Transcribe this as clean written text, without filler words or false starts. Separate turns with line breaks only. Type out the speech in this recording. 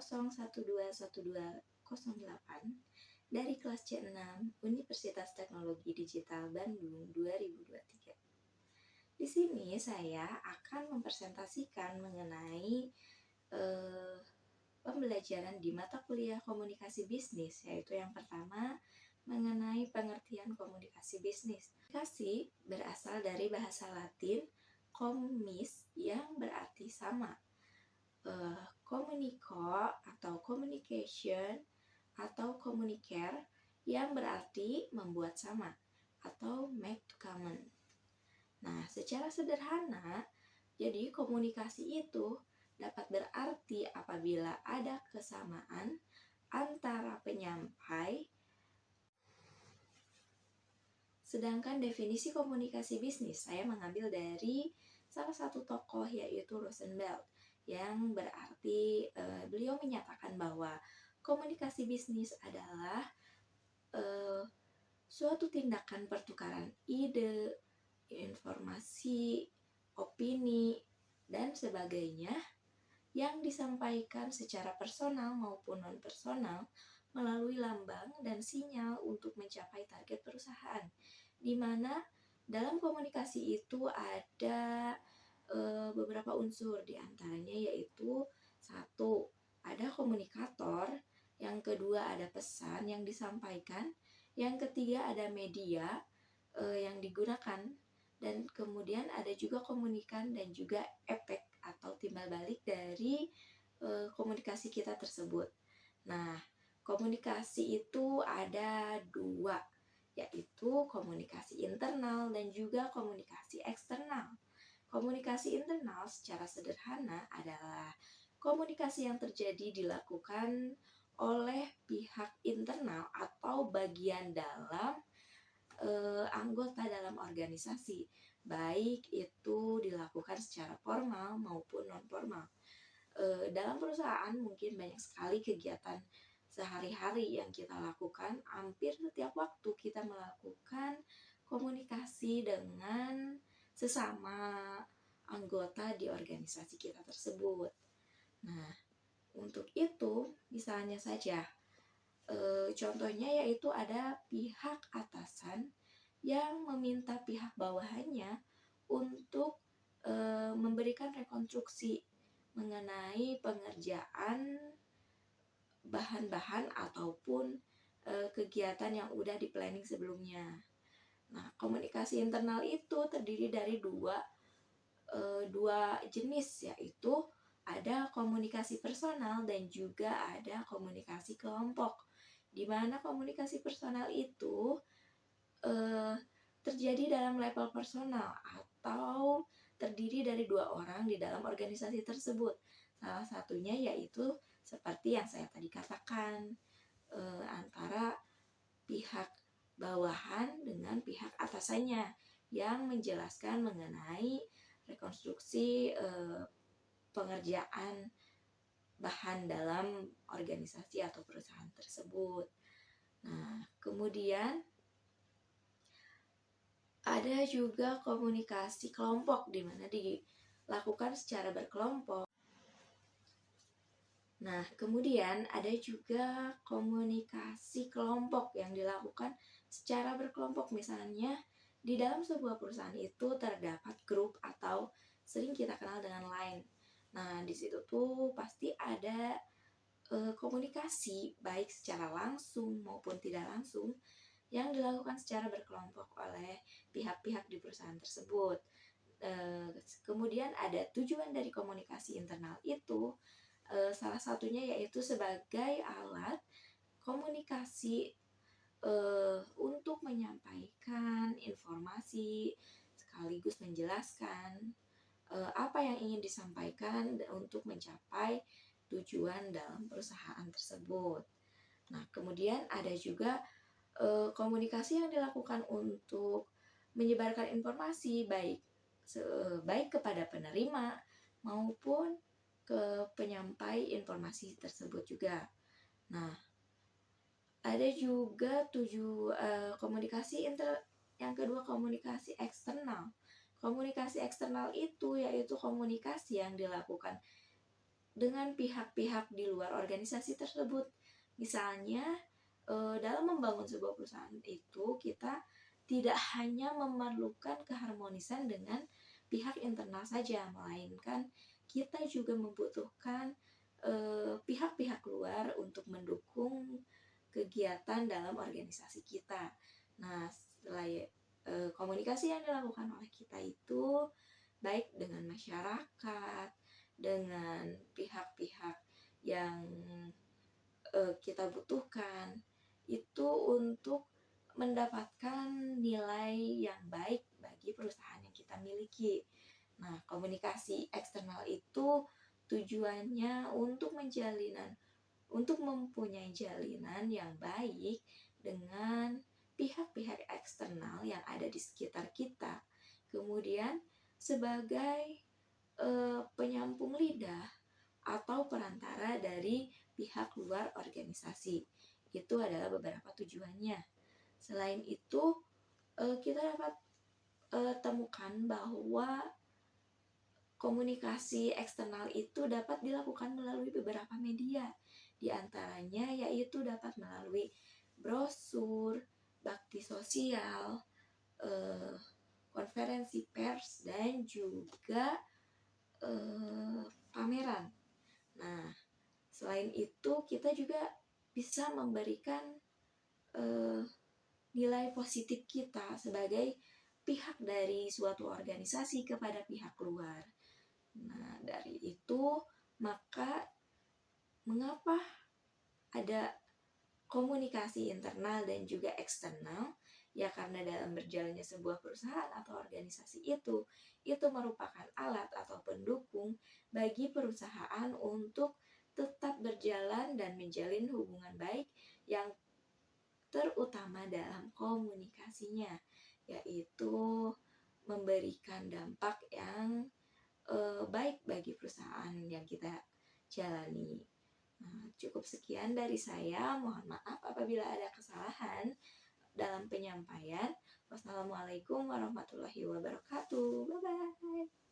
0121208 dari kelas C6 Universitas Teknologi Digital Bandung 2023. Di sini saya akan mempresentasikan mengenai pembelajaran di mata kuliah komunikasi bisnis, yaitu yang pertama mengenai pengertian komunikasi bisnis. Komunikasi berasal dari bahasa Latin commis yang berarti sama. Communico atau communication atau communicare yang berarti membuat sama atau make to common. Nah, secara sederhana, jadi komunikasi itu dapat berarti apabila ada kesamaan antara penyampai. Sedangkan definisi komunikasi bisnis saya mengambil dari salah satu tokoh, yaitu Rosenblatt, yang berarti beliau menyatakan bahwa komunikasi bisnis adalah suatu tindakan pertukaran ide, informasi, opini, dan sebagainya yang disampaikan secara personal maupun non-personal melalui lambang dan sinyal untuk mencapai target perusahaan, di mana dalam komunikasi itu ada beberapa unsur, diantaranya yaitu satu, ada komunikator, yang kedua ada pesan yang disampaikan, yang ketiga ada media yang digunakan, dan kemudian ada juga komunikan dan juga efek atau timbal balik dari komunikasi kita tersebut. Nah, komunikasi itu ada dua, yaitu komunikasi internal dan juga komunikasi eksternal. Komunikasi internal secara sederhana adalah komunikasi yang terjadi dilakukan oleh pihak internal atau bagian dalam anggota dalam organisasi, baik itu dilakukan secara formal maupun non-formal. Dalam perusahaan mungkin banyak sekali kegiatan sehari-hari yang kita lakukan. Hampir setiap waktu kita melakukan komunikasi dengan sesama anggota di organisasi kita tersebut. Nah, untuk itu misalnya saja contohnya yaitu ada pihak atasan yang meminta pihak bawahannya untuk memberikan rekonstruksi mengenai pengerjaan bahan-bahan ataupun kegiatan yang udah di planning sebelumnya. Nah, komunikasi internal itu terdiri dari dua jenis, yaitu ada komunikasi personal dan juga ada komunikasi kelompok, di mana komunikasi personal itu terjadi dalam level personal atau terdiri dari dua orang di dalam organisasi tersebut. Salah satunya yaitu seperti yang saya tadi katakan, antara pihak bawahan dengan pihak atasannya yang menjelaskan mengenai rekonstruksi pengerjaan bahan dalam organisasi atau perusahaan tersebut. Nah, kemudian ada juga komunikasi kelompok, di mana dilakukan secara berkelompok. Nah, kemudian ada juga komunikasi kelompok yang dilakukan secara berkelompok. Misalnya, di dalam sebuah perusahaan itu terdapat grup atau sering kita kenal dengan line. Nah, di situ tuh pasti ada komunikasi baik secara langsung maupun tidak langsung yang dilakukan secara berkelompok oleh pihak-pihak di perusahaan tersebut. Kemudian ada tujuan dari komunikasi internal itu, salah satunya yaitu sebagai alat komunikasi untuk menyampaikan informasi sekaligus menjelaskan apa yang ingin disampaikan untuk mencapai tujuan dalam perusahaan tersebut. Nah, kemudian ada juga komunikasi yang dilakukan untuk menyebarkan informasi baik kepada penerima maupun ke penyampai informasi tersebut juga. Nah, ada juga komunikasi yang kedua, komunikasi eksternal. Komunikasi eksternal itu yaitu komunikasi yang dilakukan dengan pihak-pihak di luar organisasi tersebut. Misalnya, dalam membangun sebuah perusahaan itu kita tidak hanya memerlukan keharmonisan dengan pihak internal saja, melainkan kita juga membutuhkan pihak-pihak luar untuk mendukung kegiatan dalam organisasi kita. Nah, setelah komunikasi yang dilakukan oleh kita itu baik dengan masyarakat, dengan pihak-pihak yang kita butuhkan, itu untuk mendapatkan nilai yang baik bagi perusahaan yang kita miliki. Nah, komunikasi eksternal itu tujuannya untuk mempunyai jalinan yang baik dengan pihak-pihak eksternal yang ada di sekitar kita. Kemudian sebagai penyambung lidah atau perantara dari pihak luar organisasi. Itu adalah beberapa tujuannya. Selain itu, kita dapat temukan bahwa komunikasi eksternal itu dapat dilakukan melalui beberapa media. Di antaranya yaitu dapat melalui brosur, bakti sosial, konferensi pers, dan juga pameran. Nah, selain itu kita juga bisa memberikan nilai positif kita sebagai pihak dari suatu organisasi kepada pihak luar. Nah, dari itu maka mengapa ada komunikasi internal dan juga eksternal? Ya karena dalam berjalannya sebuah perusahaan atau organisasi itu merupakan alat atau pendukung bagi perusahaan untuk tetap berjalan dan menjalin hubungan baik yang terutama dalam komunikasinya, yaitu memberikan dampak yang baik bagi perusahaan yang kita jalani. Nah, cukup sekian dari saya. Mohon maaf apabila ada kesalahan dalam penyampaian. Wassalamualaikum warahmatullahi wabarakatuh. Bye-bye.